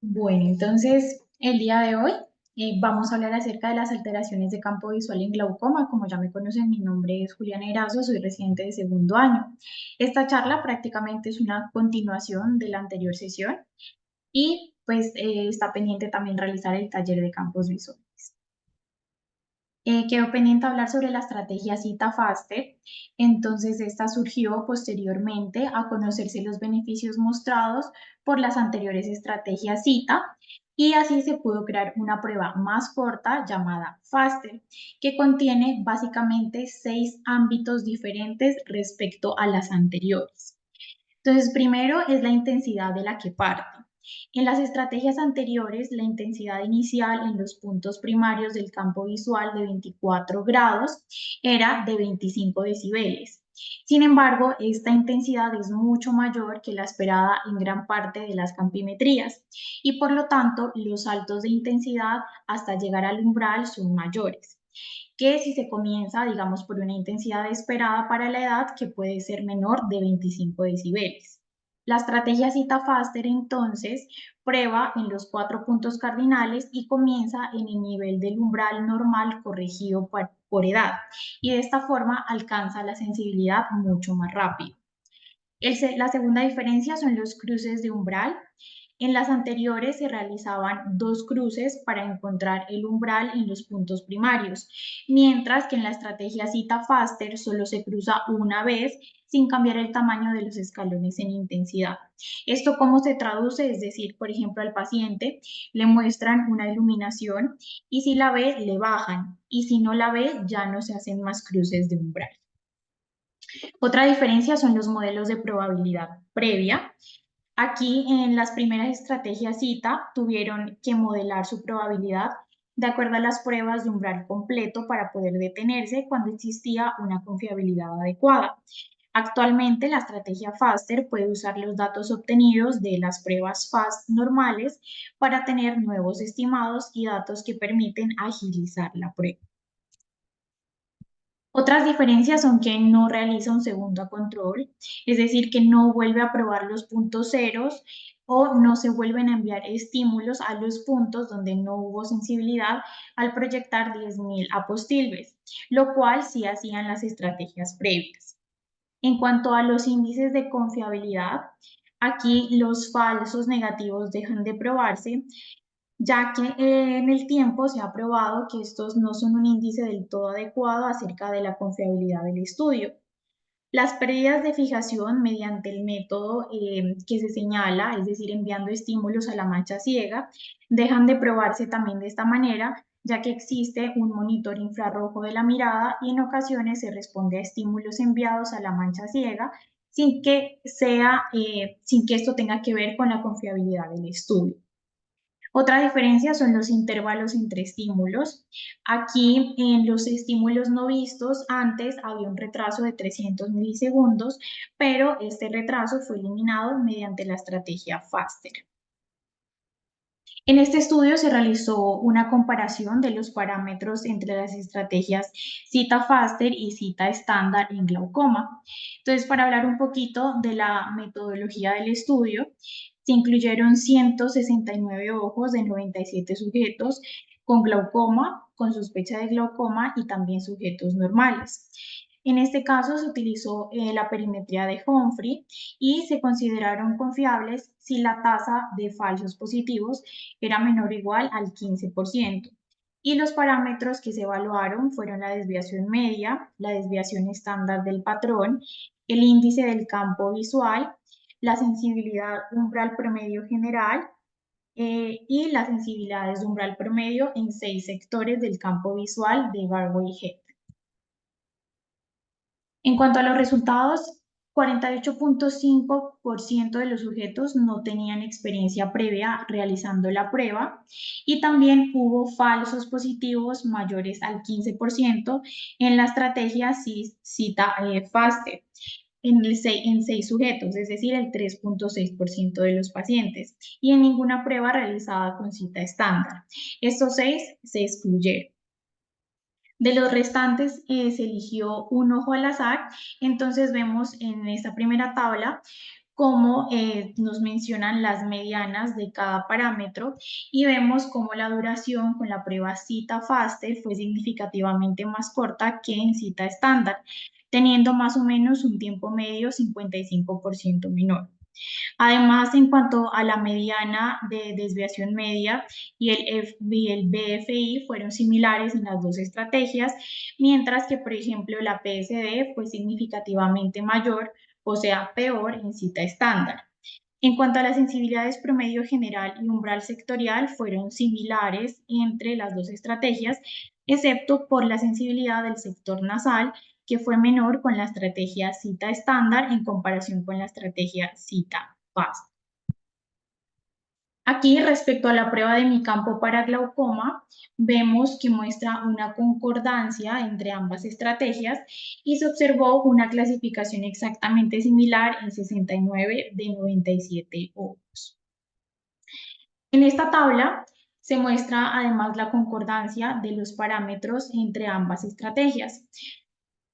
Bueno, entonces el día de hoy vamos a hablar acerca de las alteraciones de campo visual en glaucoma. Como ya me conocen, mi nombre es Juliana Erazo, soy residente de segundo año. Esta charla prácticamente es una continuación de la anterior sesión y pues está pendiente también realizar el taller de campos visuales. Quedó pendiente hablar sobre la estrategia Cita Faster, entonces esta surgió posteriormente a conocerse los beneficios mostrados por las anteriores estrategias Cita y así se pudo crear una prueba más corta llamada Faster, que contiene básicamente 6 ámbitos diferentes respecto a las anteriores. Entonces, primero es la intensidad de la que parte. En las estrategias anteriores, la intensidad inicial en los puntos primarios del campo visual de 24 grados era de 25 decibeles. Sin embargo, esta intensidad es mucho mayor que la esperada en gran parte de las campimetrías y por lo tanto los saltos de intensidad hasta llegar al umbral son mayores que si se comienza, digamos, por una intensidad esperada para la edad que puede ser menor de 25 decibeles. La estrategia Cita Faster entonces prueba en los 4 puntos cardinales y comienza en el nivel del umbral normal corregido por edad y de esta forma alcanza la sensibilidad mucho más rápido. La segunda diferencia son los cruces de umbral. En las anteriores se realizaban 2 cruces para encontrar el umbral en los puntos primarios, mientras que en la estrategia Cita Faster solo se cruza una vez sin cambiar el tamaño de los escalones en intensidad. ¿Esto cómo se traduce? Es decir, por ejemplo, al paciente le muestran una iluminación y si la ve, le bajan y si no la ve, ya no se hacen más cruces de umbral. Otra diferencia son los modelos de probabilidad previa. Aquí en las primeras estrategias cita tuvieron que modelar su probabilidad de acuerdo a las pruebas de umbral completo para poder detenerse cuando existía una confiabilidad adecuada. Actualmente la estrategia FASTER puede usar los datos obtenidos de las pruebas FAST normales para tener nuevos estimados y datos que permiten agilizar la prueba. Otras diferencias son que no realiza un segundo control, es decir, que no vuelve a probar los puntos ceros o no se vuelven a enviar estímulos a los puntos donde no hubo sensibilidad al proyectar 10.000 apostilbes, lo cual sí hacían las estrategias previas. En cuanto a los índices de confiabilidad, aquí los falsos negativos dejan de probarse ya que en el tiempo se ha probado que estos no son un índice del todo adecuado acerca de la confiabilidad del estudio. Las pérdidas de fijación mediante el método que se señala, es decir, enviando estímulos a la mancha ciega, dejan de probarse también de esta manera, ya que existe un monitor infrarrojo de la mirada y en ocasiones se responde a estímulos enviados a la mancha ciega sin que esto tenga que ver con la confiabilidad del estudio. Otra diferencia son los intervalos entre estímulos. Aquí en los estímulos no vistos antes había un retraso de 300 milisegundos, pero este retraso fue eliminado mediante la estrategia FASTER. En este estudio se realizó una comparación de los parámetros entre las estrategias cita FASTER y cita estándar en glaucoma. Entonces, para hablar un poquito de la metodología del estudio, se incluyeron 169 ojos de 97 sujetos con glaucoma, con sospecha de glaucoma y también sujetos normales. En este caso se utilizó la perimetría de Humphrey y se consideraron confiables si la tasa de falsos positivos era menor o igual al 15%. Y los parámetros que se evaluaron fueron la desviación media, la desviación estándar del patrón, el índice del campo visual, la sensibilidad umbral promedio general y las sensibilidades de umbral promedio en 6 sectores del campo visual de Barway-Head. En cuanto a los resultados, 48.5% de los sujetos no tenían experiencia previa realizando la prueba y también hubo falsos positivos mayores al 15% en la estrategia cita FASTE en 6 sujetos, es decir, el 3.6% de los pacientes, y en ninguna prueba realizada con cita estándar. Estos 6 se excluyeron. De los restantes se eligió un ojo al azar, entonces vemos en esta primera tabla cómo nos mencionan las medianas de cada parámetro y vemos cómo la duración con la prueba cita FASTER fue significativamente más corta que en cita estándar, teniendo más o menos un tiempo medio 55% menor. Además, en cuanto a la mediana de desviación media y el BFI fueron similares en las dos estrategias, mientras que, por ejemplo, la PSD fue significativamente mayor, o sea, peor en cita estándar. En cuanto a las sensibilidades promedio general y umbral sectorial, fueron similares entre las dos estrategias, excepto por la sensibilidad del sector nasal, que fue menor con la estrategia cita estándar en comparación con la estrategia cita FAST. Aquí, respecto a la prueba de mi campo para glaucoma, vemos que muestra una concordancia entre ambas estrategias y se observó una clasificación exactamente similar en 69 de 97 ojos. En esta tabla se muestra además la concordancia de los parámetros entre ambas estrategias.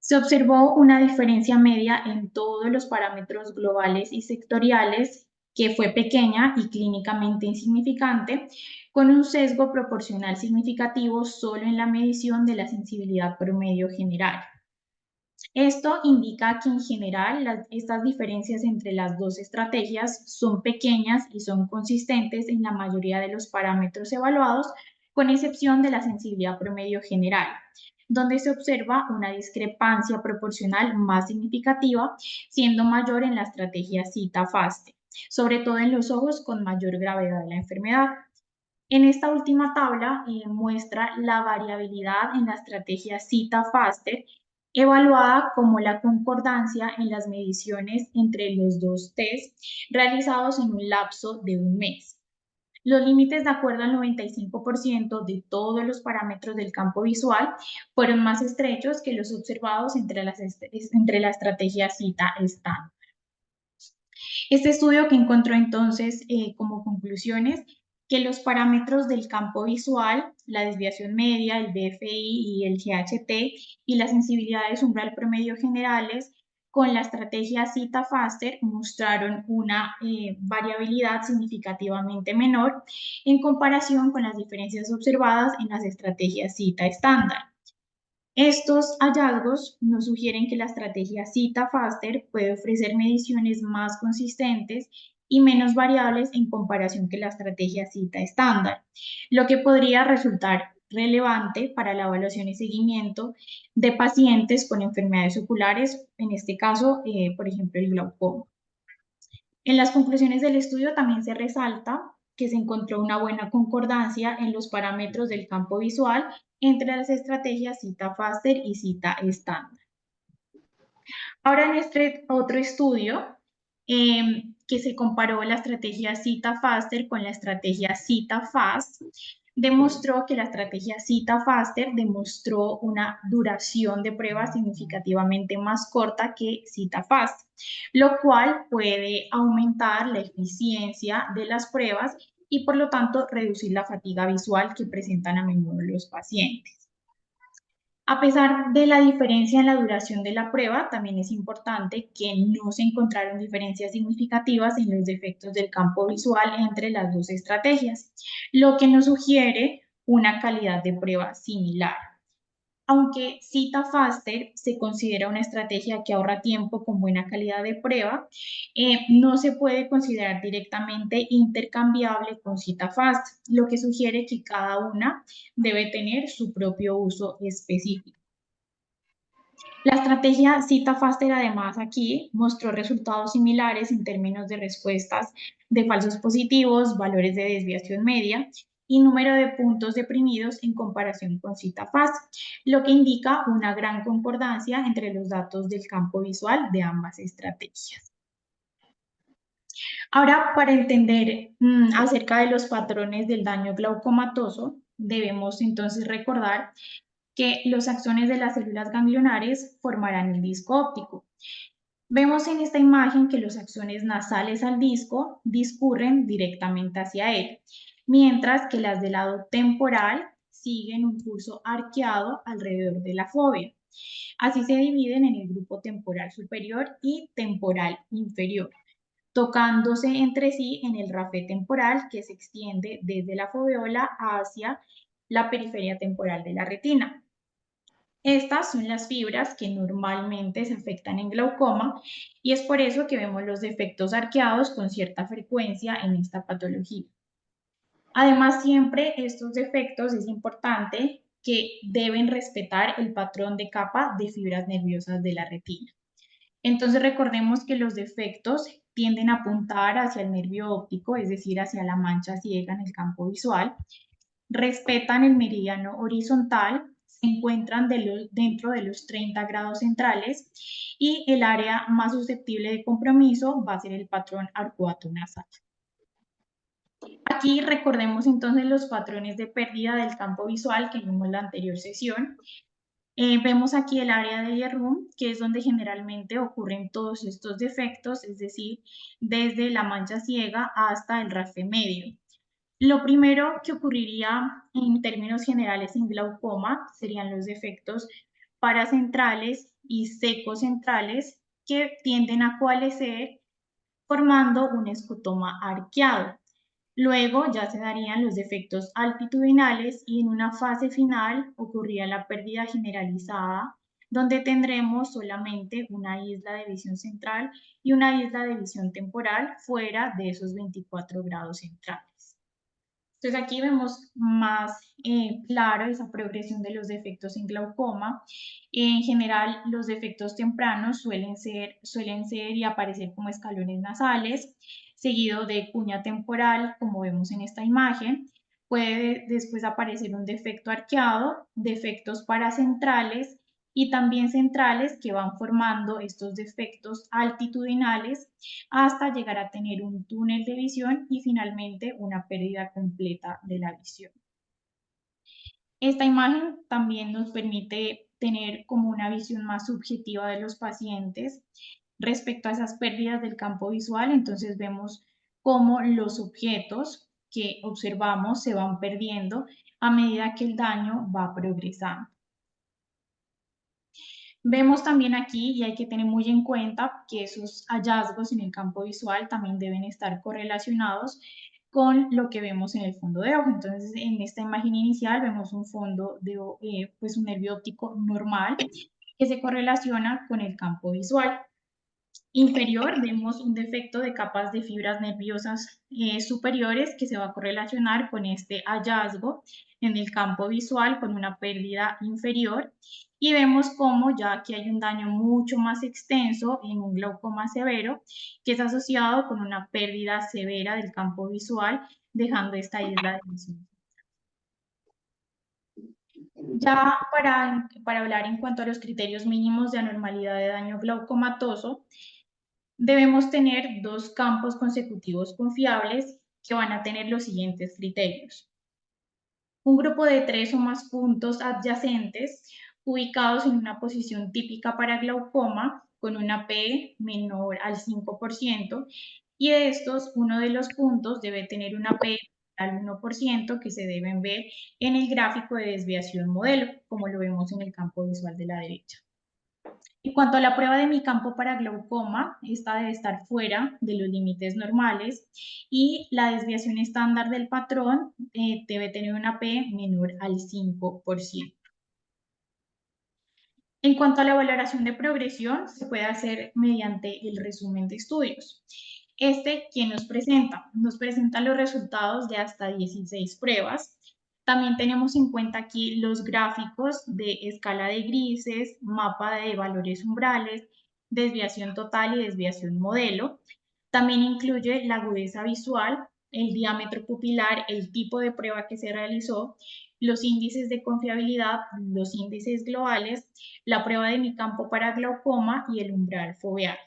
Se observó una diferencia media en todos los parámetros globales y sectoriales que fue pequeña y clínicamente insignificante, con un sesgo proporcional significativo solo en la medición de la sensibilidad promedio general. Esto indica que en general estas diferencias entre las dos estrategias son pequeñas y son consistentes en la mayoría de los parámetros evaluados, con excepción de la sensibilidad promedio general, donde se observa una discrepancia proporcional más significativa, siendo mayor en la estrategia cita-FASTE, sobre todo en los ojos con mayor gravedad de la enfermedad. En esta última tabla muestra la variabilidad en la estrategia cita-FASTER, evaluada como la concordancia en las mediciones entre los dos test realizados en un lapso de un mes. Los límites de acuerdo al 95% de todos los parámetros del campo visual fueron más estrechos que los observados entre la estrategia cita estándar. Este estudio que encontró entonces como conclusiones que los parámetros del campo visual, la desviación media, el BFI y el GHT y las sensibilidades umbral promedio generales con la estrategia cita-FASTER mostraron una variabilidad significativamente menor en comparación con las diferencias observadas en las estrategias cita estándar. Estos hallazgos nos sugieren que la estrategia cita-FASTER puede ofrecer mediciones más consistentes y menos variables en comparación que la estrategia cita estándar, lo que podría resultar relevante para la evaluación y seguimiento de pacientes con enfermedades oculares, en este caso, por ejemplo, el glaucoma. En las conclusiones del estudio también se resalta que se encontró una buena concordancia en los parámetros del campo visual entre las estrategias cita-FASTER y cita estándar. Ahora en este otro estudio, que se comparó la estrategia cita-FASTER con la estrategia cita-FAST, demostró que la estrategia cita-FASTER demostró una duración de prueba significativamente más corta que cita-FAST, lo cual puede aumentar la eficiencia de las pruebas y por lo tanto reducir la fatiga visual que presentan a menudo los pacientes. A pesar de la diferencia en la duración de la prueba, también es importante que no se encontraron diferencias significativas en los defectos del campo visual entre las dos estrategias, lo que nos sugiere una calidad de prueba similar. Aunque cita-FASTER se considera una estrategia que ahorra tiempo con buena calidad de prueba, no se puede considerar directamente intercambiable con cita-FAST, lo que sugiere que cada una debe tener su propio uso específico. La estrategia cita-FASTER además aquí mostró resultados similares en términos de respuestas de falsos positivos, valores de desviación media y número de puntos deprimidos en comparación con cita-FAST, lo que indica una gran concordancia entre los datos del campo visual de ambas estrategias. Ahora, para entender acerca de los patrones del daño glaucomatoso, debemos entonces recordar que los axones de las células ganglionares formarán el disco óptico. Vemos en esta imagen que los axones nasales al disco discurren directamente hacia él, mientras que las del lado temporal siguen un curso arqueado alrededor de la fóvea. Así se dividen en el grupo temporal superior y temporal inferior. tocándose entre sí en el rafe temporal que se extiende desde la foveola hacia la periferia temporal de la retina. Estas son las fibras que normalmente se afectan en glaucoma y es por eso que vemos los defectos arqueados con cierta frecuencia en esta patología. Además, siempre estos defectos es importante que deben respetar el patrón de capa de fibras nerviosas de la retina. Entonces recordemos que los defectos tienden a apuntar hacia el nervio óptico, es decir, hacia la mancha ciega en el campo visual, respetan el meridiano horizontal, se encuentran dentro de los 30 grados centrales y el área más susceptible de compromiso va a ser el patrón arcuato nasal. Aquí recordemos entonces los patrones de pérdida del campo visual que vimos en la anterior sesión. Vemos aquí el área de Yerrum, que es donde generalmente ocurren todos estos defectos, es decir, desde la mancha ciega hasta el rafe medio. Lo primero que ocurriría en términos generales en glaucoma serían los defectos paracentrales y secocentrales que tienden a coalescer formando un escotoma arqueado. Luego ya se darían los defectos altitudinales y en una fase final ocurría la pérdida generalizada, donde tendremos solamente una isla de visión central y una isla de visión temporal fuera de esos 24 grados centrales. Entonces aquí vemos más claro esa progresión de los defectos en glaucoma. En general, los defectos tempranos suelen ser y aparecer como escalones nasales, seguido de cuña temporal, como vemos en esta imagen. Puede después aparecer un defecto arqueado, defectos paracentrales y también centrales que van formando estos defectos altitudinales hasta llegar a tener un túnel de visión y finalmente una pérdida completa de la visión. Esta imagen también nos permite tener como una visión más subjetiva de los pacientes respecto a esas pérdidas del campo visual. Entonces vemos cómo los objetos que observamos se van perdiendo a medida que el daño va progresando. Vemos también aquí, y hay que tener muy en cuenta, que esos hallazgos en el campo visual también deben estar correlacionados con lo que vemos en el fondo de ojo. Entonces, en esta imagen inicial vemos un fondo de pues un nervio óptico normal que se correlaciona con el campo visual. Inferior vemos un defecto de capas de fibras nerviosas superiores que se va a correlacionar con este hallazgo en el campo visual con una pérdida inferior y vemos cómo ya que hay un daño mucho más extenso en un glaucoma severo que es asociado con una pérdida severa del campo visual dejando esta isla de visión. Ya para hablar en cuanto a los criterios mínimos de anormalidad de daño glaucomatoso, debemos tener dos campos consecutivos confiables que van a tener los siguientes criterios. Un grupo de 3 o más puntos adyacentes ubicados en una posición típica para glaucoma con una P menor al 5% y de estos uno de los puntos debe tener una P al 1% que se deben ver en el gráfico de desviación modelo, como lo vemos en el campo visual de la derecha. En cuanto a la prueba de mi campo para glaucoma, esta debe estar fuera de los límites normales y la desviación estándar del patrón debe tener una P menor al 5%. En cuanto a la valoración de progresión, se puede hacer mediante el resumen de estudios. ¿Quién nos presenta? Nos presenta los resultados de hasta 16 pruebas. También tenemos en cuenta aquí los gráficos de escala de grises, mapa de valores umbrales, desviación total y desviación modelo. También incluye la agudeza visual, el diámetro pupilar, el tipo de prueba que se realizó, los índices de confiabilidad, los índices globales, la prueba de mi campo para glaucoma y el umbral foveal.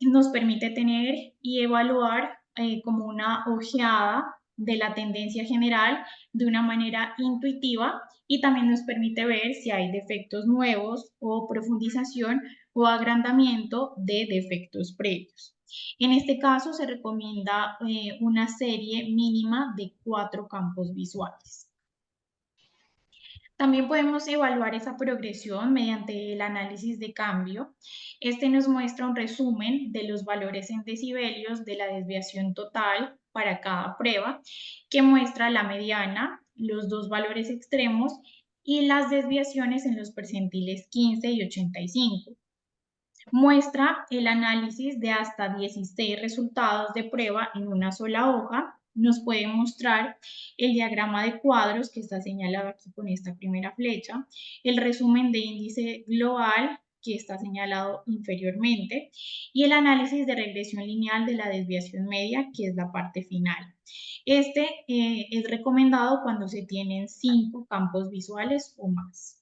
Nos permite tener y evaluar como una ojeada de la tendencia general de una manera intuitiva y también nos permite ver si hay defectos nuevos o profundización o agrandamiento de defectos previos. En este caso se recomienda una serie mínima de 4 campos visuales. También podemos evaluar esa progresión mediante el análisis de cambio. Este nos muestra un resumen de los valores en decibelios de la desviación total para cada prueba, que muestra la mediana, los dos valores extremos y las desviaciones en los percentiles 15 y 85. Muestra el análisis de hasta 16 resultados de prueba en una sola hoja. Nos puede mostrar el diagrama de cuadros que está señalado aquí con esta primera flecha, el resumen de índice global que está señalado inferiormente y el análisis de regresión lineal de la desviación media, que es la parte final. Este es recomendado cuando se tienen 5 campos visuales o más.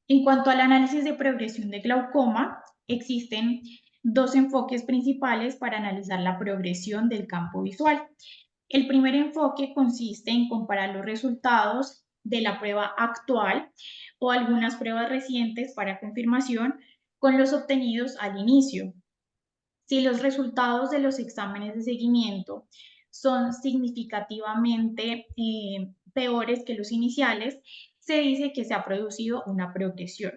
En cuanto al análisis de progresión de glaucoma, existen dos enfoques principales para analizar la progresión del campo visual. El primer enfoque consiste en comparar los resultados de la prueba actual o algunas pruebas recientes para confirmación con los obtenidos al inicio. Si los resultados de los exámenes de seguimiento son significativamente peores que los iniciales, se dice que se ha producido una progresión.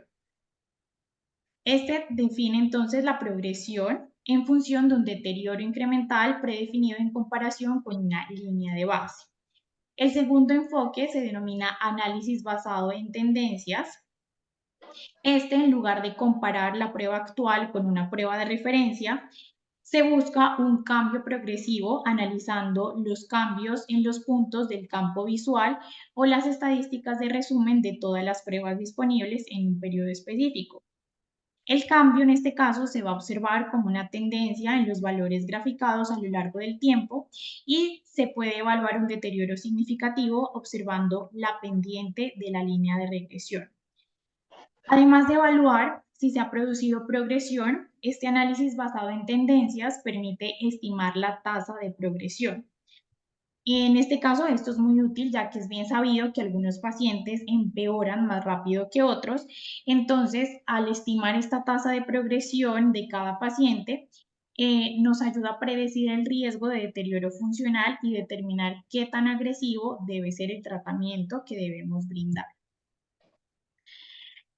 Este define entonces la progresión en función de un deterioro incremental predefinido en comparación con una línea de base. El segundo enfoque se denomina análisis basado en tendencias. Este, en lugar de comparar la prueba actual con una prueba de referencia, se busca un cambio progresivo analizando los cambios en los puntos del campo visual o las estadísticas de resumen de todas las pruebas disponibles en un periodo específico. El cambio en este caso se va a observar como una tendencia en los valores graficados a lo largo del tiempo y se puede evaluar un deterioro significativo observando la pendiente de la línea de regresión. Además de evaluar si se ha producido progresión, este análisis basado en tendencias permite estimar la tasa de progresión. Y en este caso esto es muy útil ya que es bien sabido que algunos pacientes empeoran más rápido que otros. Entonces, al estimar esta tasa de progresión de cada paciente, nos ayuda a predecir el riesgo de deterioro funcional y determinar qué tan agresivo debe ser el tratamiento que debemos brindar.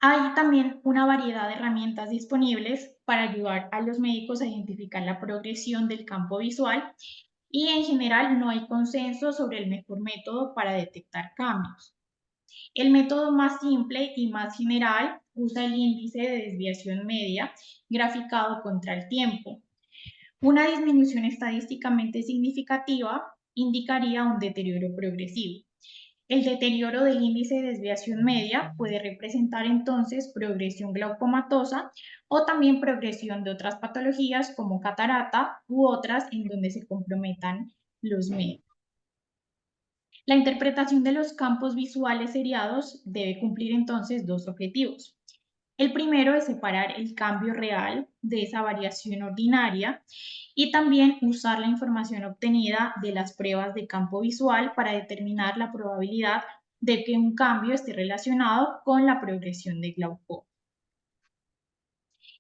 Hay también una variedad de herramientas disponibles para ayudar a los médicos a identificar la progresión del campo visual y en general no hay consenso sobre el mejor método para detectar cambios. El método más simple y más general usa el índice de desviación media graficado contra el tiempo. Una disminución estadísticamente significativa indicaría un deterioro progresivo. El deterioro del índice de desviación media puede representar entonces progresión glaucomatosa o también progresión de otras patologías como catarata u otras en donde se comprometan los medios. La interpretación de los campos visuales seriados debe cumplir entonces dos objetivos. El primero es separar el cambio real de esa variación ordinaria y también usar la información obtenida de las pruebas de campo visual para determinar la probabilidad de que un cambio esté relacionado con la progresión de glaucoma.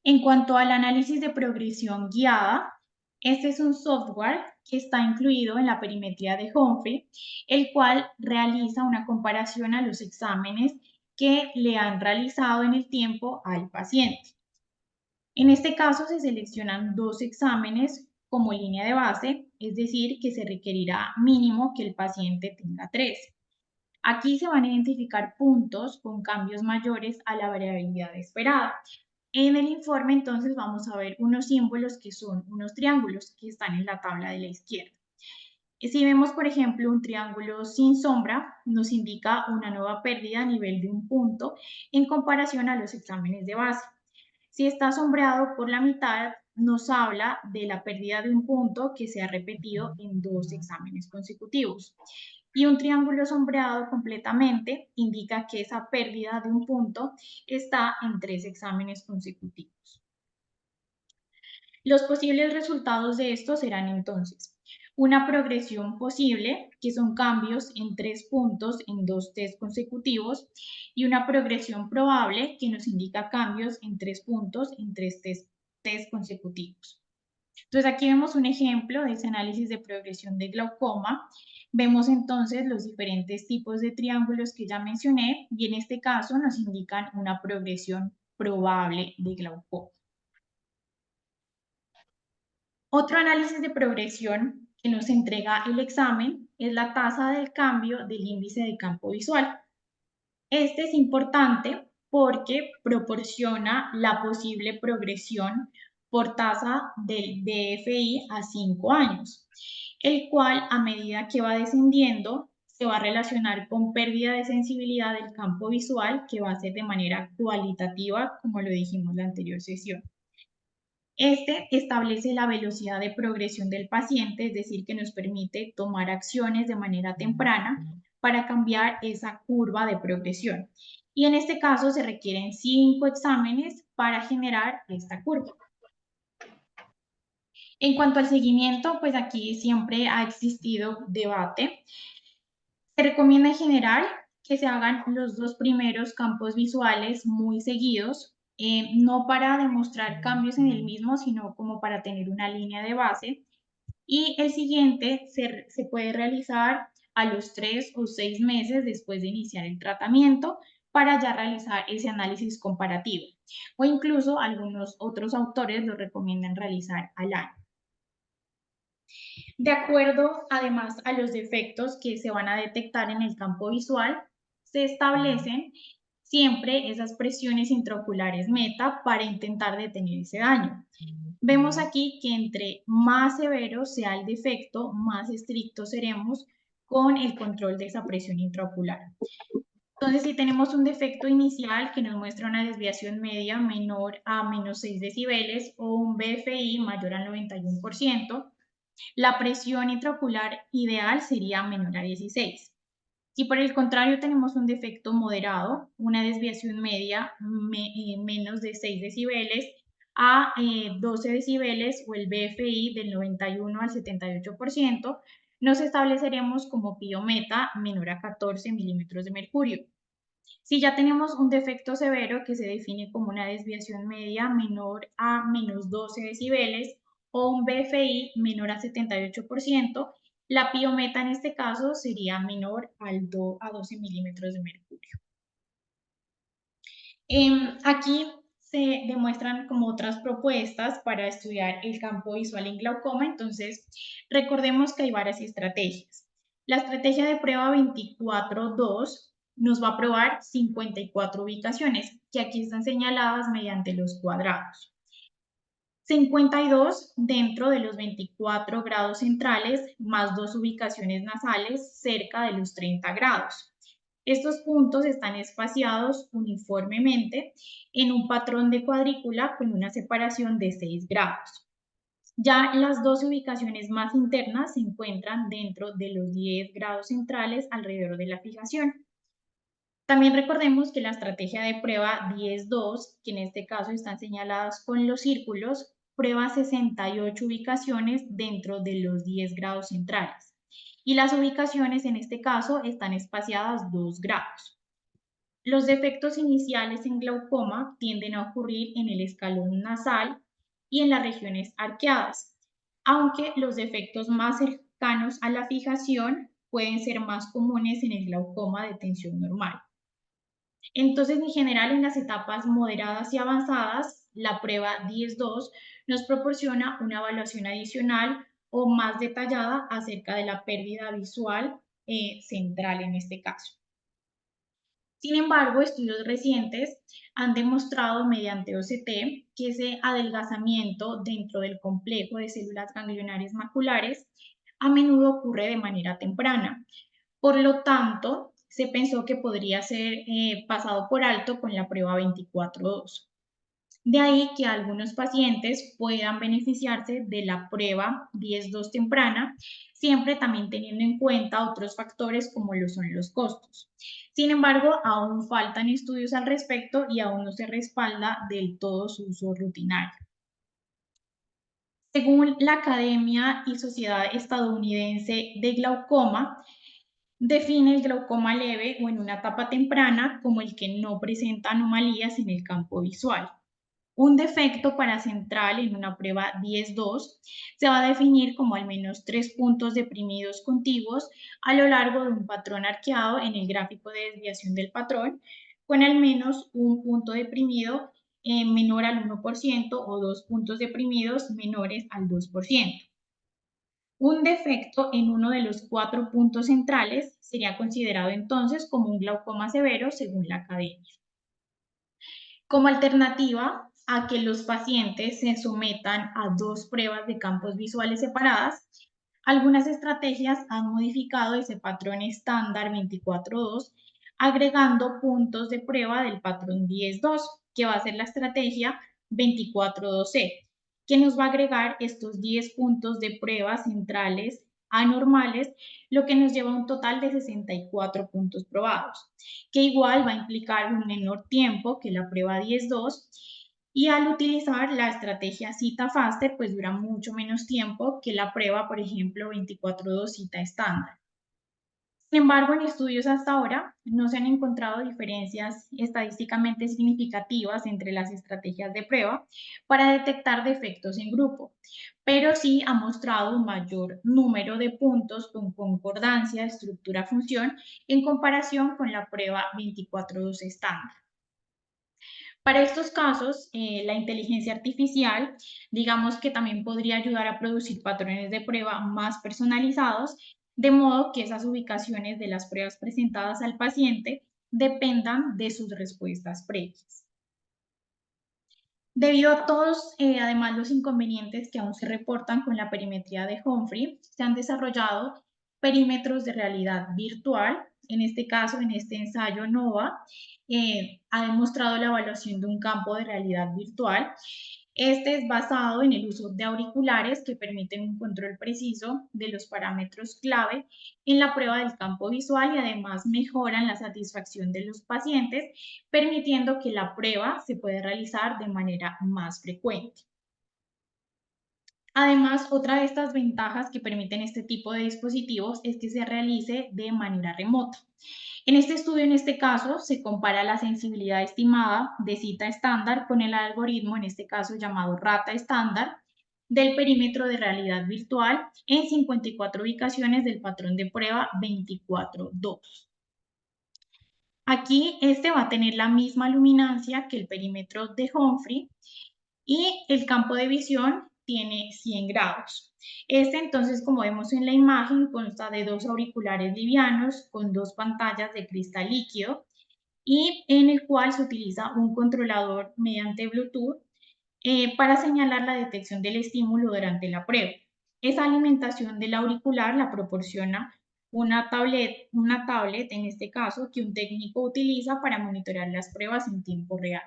En cuanto al análisis de progresión guiada, este es un software que está incluido en la perimetría de Humphrey, el cual realiza una comparación a los exámenes que le han realizado en el tiempo al paciente. En este caso se seleccionan dos exámenes como línea de base, es decir, que se requerirá mínimo que el paciente tenga 3. Aquí se van a identificar puntos con cambios mayores a la variabilidad esperada. En el informe entonces vamos a ver unos símbolos que son unos triángulos que están en la tabla de la izquierda. Si vemos, por ejemplo, un triángulo sin sombra, nos indica una nueva pérdida a nivel de un punto en comparación a los exámenes de base. Si está sombreado por la mitad, nos habla de la pérdida de un punto que se ha repetido en 2 exámenes consecutivos. Y un triángulo sombreado completamente indica que esa pérdida de un punto está en 3 exámenes consecutivos. Los posibles resultados de esto serán entonces una progresión posible, que son cambios en 3 puntos en 2 test consecutivos, y una progresión probable, que nos indica cambios en 3 puntos en 3 test consecutivos. Entonces aquí vemos un ejemplo de ese análisis de progresión de glaucoma. Vemos entonces los diferentes tipos de triángulos que ya mencioné y en este caso nos indican una progresión probable de glaucoma. Otro análisis de progresión que nos entrega el examen es la tasa del cambio del índice de campo visual. Este es importante porque proporciona la posible progresión por tasa del DFI a 5 años, el cual a medida que va descendiendo se va a relacionar con pérdida de sensibilidad del campo visual que va a ser de manera cualitativa, como lo dijimos en la anterior sesión. Este establece la velocidad de progresión del paciente, es decir, que nos permite tomar acciones de manera temprana para cambiar esa curva de progresión. Y en este caso se requieren 5 exámenes para generar esta curva. En cuanto al seguimiento, pues aquí siempre ha existido debate. Se recomienda en general que se hagan los 2 primeros campos visuales muy seguidos, no para demostrar cambios en el mismo, sino como para tener una línea de base. Y el siguiente se puede realizar a los 3 o 6 meses después de iniciar el tratamiento para ya realizar ese análisis comparativo. O incluso algunos otros autores lo recomiendan realizar al año. De acuerdo, además, a los defectos que se van a detectar en el campo visual, se establecen siempre esas presiones intraoculares meta para intentar detener ese daño. Vemos aquí que entre más severo sea el defecto, más estrictos seremos con el control de esa presión intraocular. Entonces, si tenemos un defecto inicial que nos muestra una desviación media menor a menos 6 decibeles o un BFI mayor al 91%, la presión intraocular ideal sería menor a 16. Si por el contrario tenemos un defecto moderado, una desviación media menos de 6 decibeles a 12 decibeles o el BFI del 91 al 78%, nos estableceremos como pío meta menor a 14 milímetros de mercurio. Si ya tenemos un defecto severo que se define como una desviación media menor a menos 12 decibeles o un BFI menor a 78%, la piometa en este caso sería menor a 12 milímetros de mercurio. Aquí se demuestran como otras propuestas para estudiar el campo visual en glaucoma, entonces recordemos que hay varias estrategias. La estrategia de prueba 24-2 nos va a probar 54 ubicaciones, que aquí están señaladas mediante los cuadrados. 52 dentro de los 24 grados centrales, más 2 ubicaciones nasales cerca de los 30 grados. Estos puntos están espaciados uniformemente en un patrón de cuadrícula con una separación de 6 grados. Ya las dos ubicaciones más internas se encuentran dentro de los 10 grados centrales alrededor de la fijación. También recordemos que la estrategia de prueba 10-2, que en este caso están señaladas con los círculos, prueba 68 ubicaciones dentro de los 10 grados centrales. Y las ubicaciones en este caso están espaciadas 2 grados. Los defectos iniciales en glaucoma tienden a ocurrir en el escalón nasal y en las regiones arqueadas, aunque los defectos más cercanos a la fijación pueden ser más comunes en el glaucoma de tensión normal. Entonces, en general, en las etapas moderadas y avanzadas, la prueba 10-2 nos proporciona una evaluación adicional o más detallada acerca de la pérdida visual central en este caso. Sin embargo, estudios recientes han demostrado mediante OCT que ese adelgazamiento dentro del complejo de células ganglionares maculares a menudo ocurre de manera temprana. Por lo tanto, se pensó que podría ser pasado por alto con la prueba 24-2. De ahí que algunos pacientes puedan beneficiarse de la prueba 10-2 temprana, siempre también teniendo en cuenta otros factores como lo son los costos. Sin embargo, aún faltan estudios al respecto y aún no se respalda del todo su uso rutinario. Según la Academia y Sociedad Estadounidense de Glaucoma, define el glaucoma leve o en una etapa temprana como el que no presenta anomalías en el campo visual. Un defecto para central en una prueba 10-2 se va a definir como al menos 3 puntos deprimidos contiguos a lo largo de un patrón arqueado en el gráfico de desviación del patrón, con al menos un punto deprimido menor al 1% o 2 puntos deprimidos menores al 2%. Un defecto en uno de los 4 puntos centrales sería considerado entonces como un glaucoma severo según la academia. Como alternativa a que los pacientes se sometan a 2 pruebas de campos visuales separadas, algunas estrategias han modificado ese patrón estándar 24-2, agregando puntos de prueba del patrón 10-2, que va a ser la estrategia 24-2C, que nos va a agregar estos 10 puntos de prueba centrales anormales, lo que nos lleva a un total de 64 puntos probados, que igual va a implicar un menor tiempo que la prueba 10-2, y al utilizar la estrategia cita faster, pues dura mucho menos tiempo que la prueba, por ejemplo, 24-2 cita estándar. Sin embargo, en estudios hasta ahora no se han encontrado diferencias estadísticamente significativas entre las estrategias de prueba para detectar defectos en grupo, pero sí ha mostrado un mayor número de puntos con concordancia estructura-función en comparación con la prueba 24-2 estándar. Para estos casos, la inteligencia artificial, digamos que también podría ayudar a producir patrones de prueba más personalizados, de modo que esas ubicaciones de las pruebas presentadas al paciente dependan de sus respuestas previas. Debido a todos, además, los inconvenientes que aún se reportan con la perimetría de Humphrey, se han desarrollado perímetros de realidad virtual. En este caso, en este ensayo NOVA, ha demostrado la evaluación de un campo de realidad virtual. Este es basado en el uso de auriculares que permiten un control preciso de los parámetros clave en la prueba del campo visual y además mejoran la satisfacción de los pacientes, permitiendo que la prueba se pueda realizar de manera más frecuente. Además, otra de estas ventajas que permiten este tipo de dispositivos es que se realice de manera remota. En este estudio, en este caso, se compara la sensibilidad estimada de cita estándar con el algoritmo, en este caso llamado rata estándar, del perímetro de realidad virtual en 54 ubicaciones del patrón de prueba 24-2. Aquí este va a tener la misma luminancia que el perímetro de Humphrey y el campo de visión tiene 100 grados. Este entonces, como vemos en la imagen, consta de 2 auriculares livianos con 2 pantallas de cristal líquido y en el cual se utiliza un controlador mediante Bluetooth para señalar la detección del estímulo durante la prueba. Esa alimentación del auricular la proporciona una tablet en este caso, que un técnico utiliza para monitorear las pruebas en tiempo real.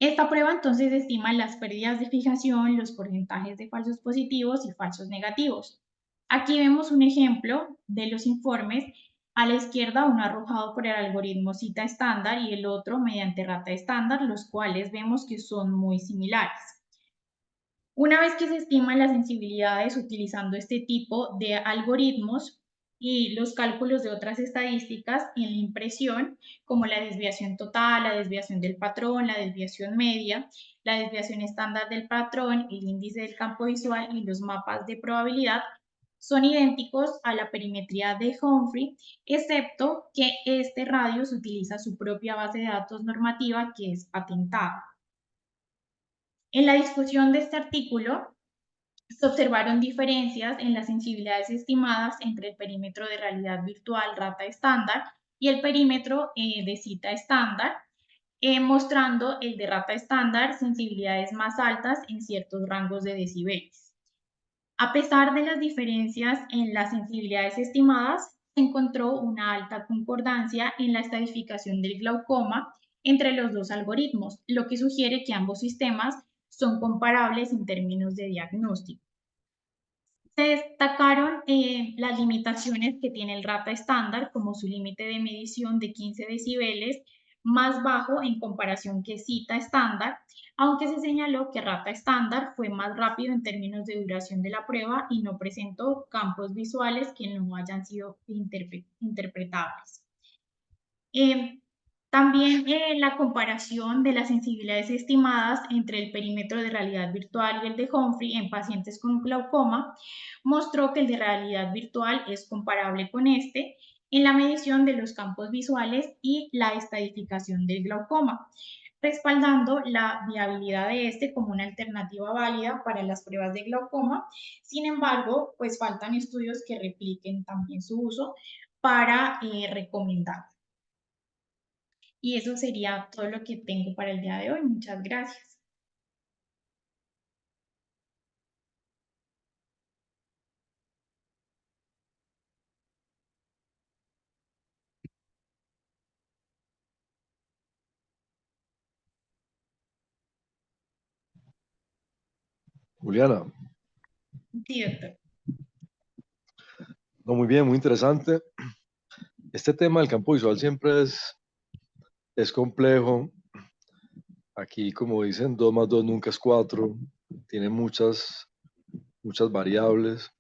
Esta prueba entonces estima las pérdidas de fijación, los porcentajes de falsos positivos y falsos negativos. Aquí vemos un ejemplo de los informes. A la izquierda, uno arrojado por el algoritmo cita estándar y el otro mediante rata estándar, los cuales vemos que son muy similares. Una vez que se estiman las sensibilidades utilizando este tipo de algoritmos y los cálculos de otras estadísticas en la impresión, como la desviación total, la desviación del patrón, la desviación media, la desviación estándar del patrón, el índice del campo visual y los mapas de probabilidad, son idénticos a la perimetría de Humphrey, excepto que este radius utiliza su propia base de datos normativa que es patentada. En la discusión de este artículo, se observaron diferencias en las sensibilidades estimadas entre el perímetro de realidad virtual rata estándar y el perímetro de cita estándar, mostrando el de rata estándar sensibilidades más altas en ciertos rangos de decibeles. A pesar de las diferencias en las sensibilidades estimadas, se encontró una alta concordancia en la estadificación del glaucoma entre los dos algoritmos, lo que sugiere que ambos sistemas son comparables en términos de diagnóstico. Se destacaron las limitaciones que tiene el rata estándar, como su límite de medición de 15 decibeles, más bajo en comparación que cita estándar, aunque se señaló que rata estándar fue más rápido en términos de duración de la prueba y no presentó campos visuales que no hayan sido interpretables. También la comparación de las sensibilidades estimadas entre el perímetro de realidad virtual y el de Humphrey en pacientes con glaucoma mostró que el de realidad virtual es comparable con este en la medición de los campos visuales y la estadificación del glaucoma, respaldando la viabilidad de este como una alternativa válida para las pruebas de glaucoma. Sin embargo, pues faltan estudios que repliquen también su uso para recomendar. Y eso sería todo lo que tengo para el día de hoy. Muchas gracias. Juliana, Sí, doctor. no, muy bien, muy interesante. Este tema del campo visual siempre es complejo. Aquí, como dicen, 2 más 2 nunca es 4. Tiene muchas variables.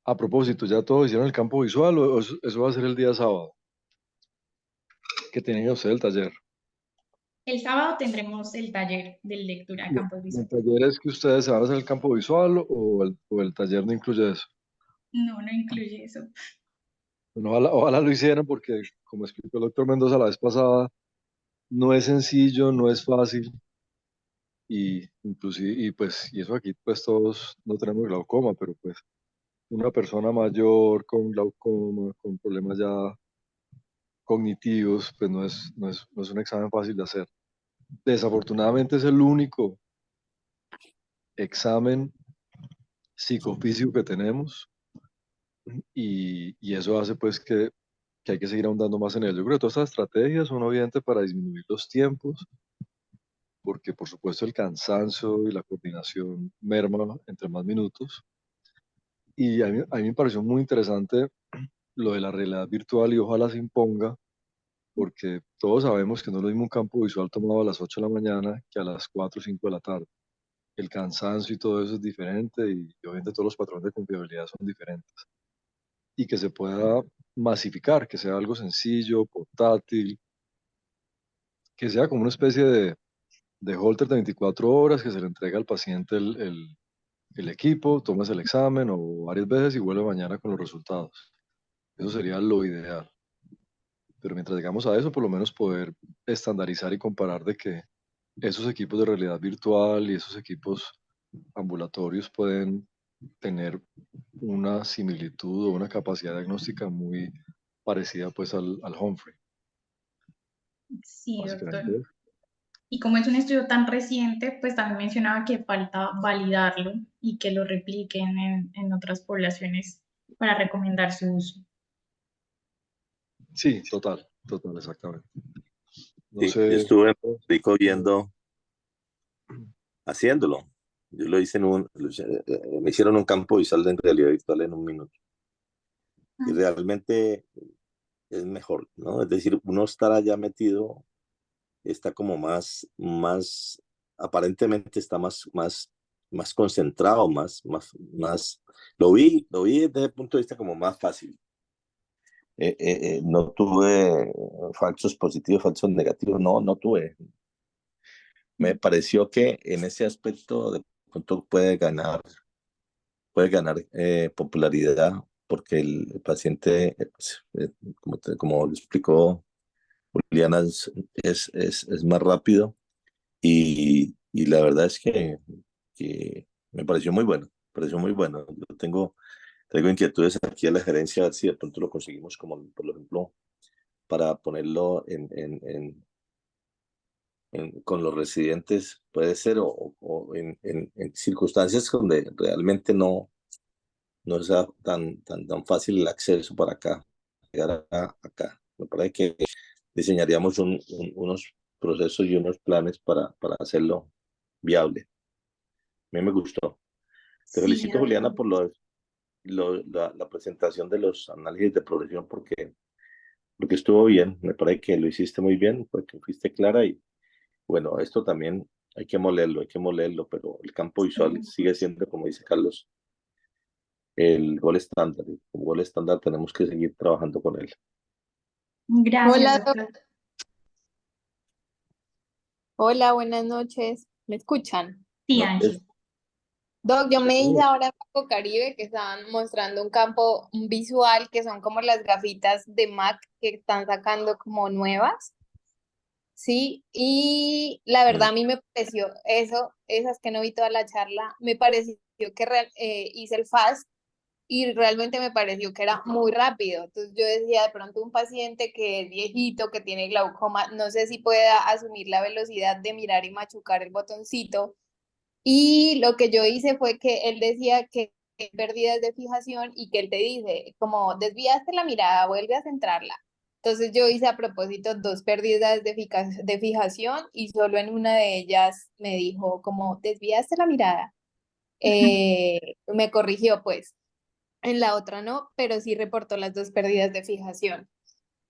A propósito, ¿ya todos hicieron el campo visual o eso va a ser el día sábado? Que tienen ustedes el taller. El sábado tendremos el taller de lectura de campos ¿El visuales. taller es que ustedes se van a hacer el campo visual o el taller no incluye eso? No, no incluye eso. Bueno, ojalá lo hicieran porque, como explicó el doctor Mendoza la vez pasada, no es sencillo, no es fácil y inclusive, y eso aquí pues todos no tenemos glaucoma, pero pues una persona mayor con glaucoma, con problemas ya cognitivos, pues no es un examen fácil de hacer. Desafortunadamente es el único examen psicofísico que tenemos y eso hace pues que hay que seguir ahondando más en ello. Yo creo que todas estas estrategias son obviamente para disminuir los tiempos, porque por supuesto el cansancio y la coordinación merma entre más minutos. Y a mí me pareció muy interesante lo de la realidad virtual y ojalá se imponga, porque todos sabemos que no es lo mismo un campo visual tomado a las 8 de la mañana que a las 4 o 5 de la tarde. El cansancio y todo eso es diferente y obviamente todos los patrones de confiabilidad son diferentes. Y que se pueda masificar, que sea algo sencillo, portátil, que sea como una especie de holter de 24 horas que se le entrega al paciente el equipo, tomas el examen o varias veces y vuelve mañana con los resultados. Eso sería lo ideal. Pero mientras llegamos a eso, por lo menos poder estandarizar y comparar de que esos equipos de realidad virtual y esos equipos ambulatorios pueden tener una similitud o una capacidad diagnóstica muy parecida pues al Humphrey. Sí, doctor. Básicamente, Y como es un estudio tan reciente, pues también mencionaba que falta validarlo y que lo repliquen en otras poblaciones para recomendar su uso. sí, total, total, exactamente. No Sí, yo sé. estuve en Puerto Rico viendo, haciéndolo. Yo lo hice me hicieron un campo visual en realidad virtual en un minuto. Y realmente es mejor, ¿no? Es decir, uno estar allá metido está como aparentemente está más concentrado, lo vi desde el punto de vista como más fácil. No tuve falsos positivos, falsos negativos, no tuve. Me pareció que en ese aspecto de pronto puede ganar popularidad porque el paciente, pues, como lo explicó Juliana, es más rápido y la verdad es que me pareció muy bueno, pareció muy bueno. Yo tengo inquietudes aquí a la gerencia, a ver si de pronto lo conseguimos como, por ejemplo, para ponerlo con los residentes, puede ser, o en circunstancias donde realmente no sea tan fácil el acceso para acá, llegar acá. Me parece que diseñaríamos unos procesos y unos planes para hacerlo viable. A mí me gustó. Te Sí, felicito, doctor. Juliana, por la presentación de los análisis de progresión porque estuvo bien. Me parece que lo hiciste muy bien, porque fuiste clara y bueno, esto también hay que molerlo, pero el campo visual sigue siendo, como dice Carlos, el gol estándar. Y como gol estándar tenemos que seguir trabajando con él. Gracias, Hola, doctor. Hola, buenas noches. ¿Me escuchan? Sí, No, Angie. Doc, yo me hice seguro. ahora en Banco Caribe que estaban mostrando un campo visual que son como las gafitas de Mac que están sacando como nuevas, ¿sí? Y la verdad a mí me pareció eso, esas que no vi toda la charla, me pareció que hice el FAST y realmente me pareció que era muy rápido. Entonces yo decía, de pronto un paciente que es viejito, que tiene glaucoma, no sé si pueda asumir la velocidad de mirar y machucar el botoncito. Y lo que yo hice fue que él decía que pérdidas de fijación y que él te dice, como desviaste la mirada, vuelve a centrarla. Entonces yo hice a propósito dos pérdidas de fijación y solo en una de ellas me dijo como desviaste la mirada. Me corrigió pues. En la otra no, pero sí reportó las dos pérdidas de fijación.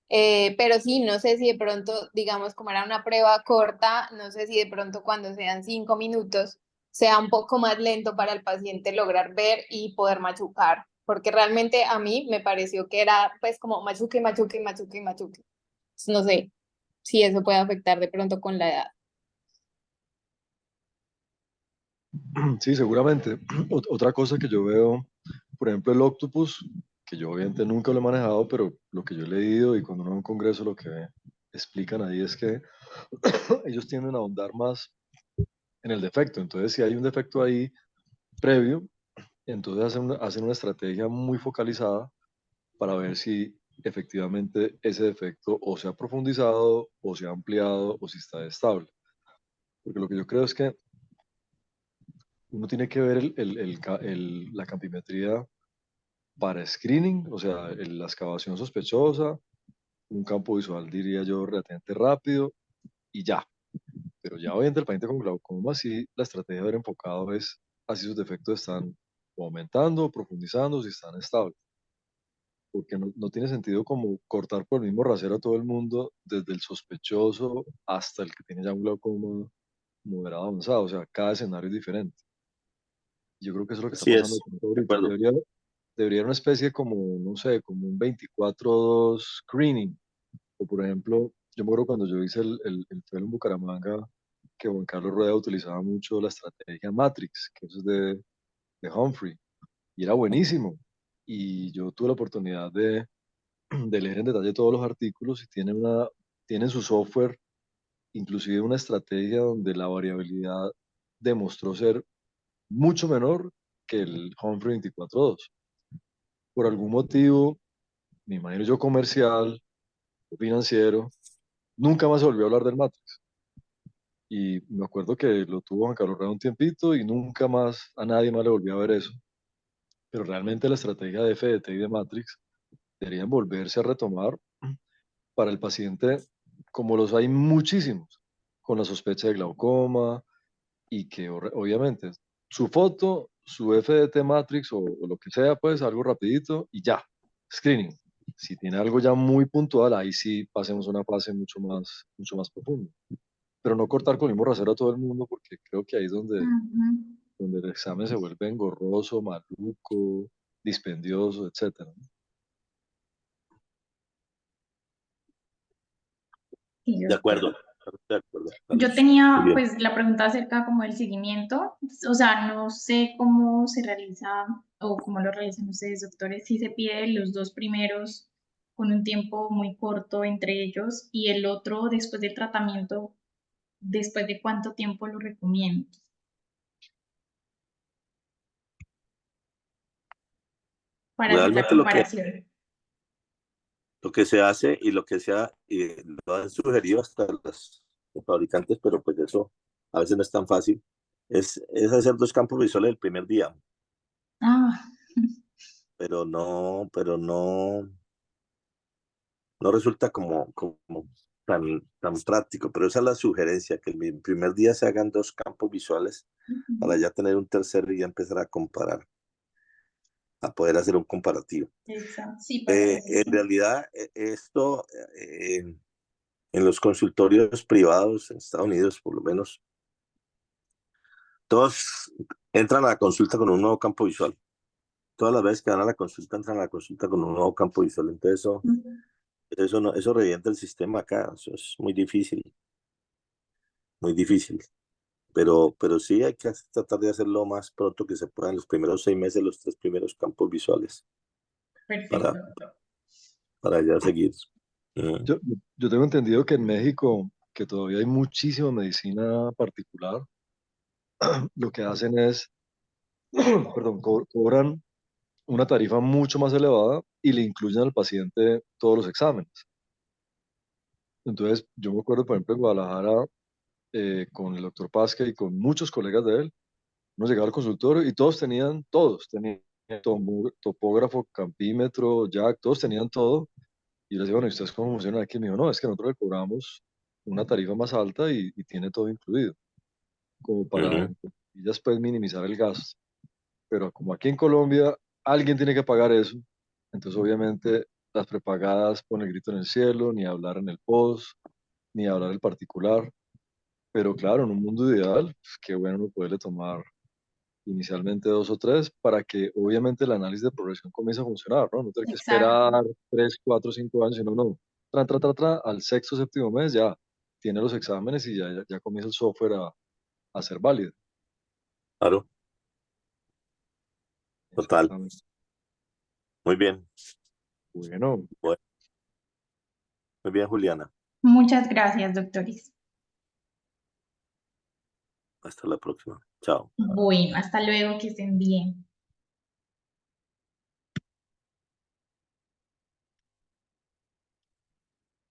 Pero sí, no sé si de pronto, digamos, como era una prueba corta, no sé si de pronto cuando sean 5 minutos sea un poco más lento para el paciente lograr ver y poder machucar, porque realmente a mí me pareció que era pues como machuque, machuque, machuque, machuque. No sé si eso puede afectar de pronto con la edad. Sí, seguramente. Otra cosa que yo veo, por ejemplo, el octopus, que yo obviamente nunca lo he manejado, pero lo que yo he leído y cuando uno va a un congreso lo que explican ahí es que ellos tienden a ahondar más en el defecto. Entonces, si hay un defecto ahí previo, entonces hacen una estrategia muy focalizada para ver si efectivamente ese defecto o se ha profundizado o se ha ampliado o si está estable. Porque lo que yo creo es que uno tiene que ver la campimetría para screening, o sea, la excavación sospechosa, un campo visual, diría yo, relativamente rápido y ya. Pero ya hoy en día el paciente con glaucoma, sí, la estrategia de haber enfocado es así sus defectos están o aumentando o profundizando, si están estables. Porque no tiene sentido como cortar por el mismo rasero a todo el mundo, desde el sospechoso hasta el que tiene ya un glaucoma moderado avanzado. O sea, cada escenario es diferente. Yo creo que eso es lo que está Así pasando es, de pronto de ahorita. acuerdo. Debería haber una especie como, no sé, como un 24/2 screening. O por ejemplo, yo me acuerdo cuando yo hice el FEL en Bucaramanga, que Juan Carlos Rueda utilizaba mucho la estrategia Matrix, que eso es de Humphrey, y era buenísimo. Y yo tuve la oportunidad de leer en detalle todos los artículos y tienen su software, inclusive una estrategia donde la variabilidad demostró ser mucho menor que el Humphrey 24/2. Por algún motivo, me imagino yo comercial o financiero, nunca más se volvió a hablar del Matrix. Y me acuerdo que lo tuvo Juan Carlos Rueda un tiempito y nunca más a nadie más le volvió a ver eso. Pero realmente la estrategia de FDT y de Matrix deberían volverse a retomar para el paciente, como los hay muchísimos, con la sospecha de glaucoma y que obviamente su foto, su FDT Matrix o lo que sea, pues algo rapidito y ya, screening. Si tiene algo ya muy puntual, ahí sí pasemos a una fase mucho más profunda. Pero no cortar con el mismo rasero a todo el mundo, porque creo que ahí es Ujú. donde el examen se vuelve engorroso, maluco, dispendioso, etcétera. Sí, yo De espero. acuerdo, de acuerdo, Yo Carlos. Muy tenía bien. pues la pregunta acerca como del seguimiento, o sea, no sé cómo se realiza o cómo lo realizan ustedes, doctores, si se pide los dos primeros con un tiempo muy corto entre ellos y el otro después del tratamiento, después de cuánto tiempo lo recomiendo para hacer la Realmente comparación. lo que se hace y lo que se ha, y lo han sugerido hasta los fabricantes, pero pues eso a veces no es tan fácil, es hacer dos campos visuales el primer día, Ah, pero no, no resulta como tan práctico, pero esa es la sugerencia, que el primer día se hagan dos campos visuales para ya tener un tercero y ya empezar a comparar, a poder hacer un comparativo. exacto, sí pasa eso, En sí. realidad, esto en los consultorios privados en Estados Unidos, por lo menos, todos entran a la consulta con un nuevo campo visual. Todas las veces que van a la consulta, entran a la consulta con un nuevo campo visual. Entonces, eso, no, eso revienta el sistema acá. Eso es muy difícil. muy difícil. Pero sí hay que tratar de hacerlo lo más pronto que se pueda en los primeros 6 meses, los 3 primeros campos visuales, Perfecto, para, doctor. para ya seguir. Mm, Yo tengo entendido que en México, que todavía hay muchísima medicina particular, lo que hacen es, perdón, cobran una tarifa mucho más elevada y le incluyen al paciente todos los exámenes. Entonces, yo me acuerdo, por ejemplo, en Guadalajara, con el doctor Pasque y con muchos colegas de él, uno llegaba al consultorio y todos tenían topógrafo, campímetro, jack, todos tenían todo. Y yo les digo, bueno, ¿y ustedes cómo funcionan aquí? Y me dijo, no, es que nosotros le cobramos una tarifa más alta y tiene todo incluido, como para ujú. y después minimizar el gasto. Pero como aquí en Colombia alguien tiene que pagar eso, entonces obviamente las prepagadas ponen el grito en el cielo, ni hablar en el post, ni hablar el particular. Pero claro, en un mundo ideal, pues, qué bueno uno poderle tomar inicialmente 2 o 3 para que obviamente el análisis de progresión comience a funcionar, ¿no? No tener que Exacto. esperar 3, 4, 5 años, sino no, al sexto, séptimo mes ya tiene los exámenes y ya comienza el software a ser válido. Claro, total. Exactamente. Muy bien. Bueno, Bueno, muy bien, Juliana. Muchas gracias, doctores. Hasta la próxima. Chao. Bueno, hasta luego, que estén bien.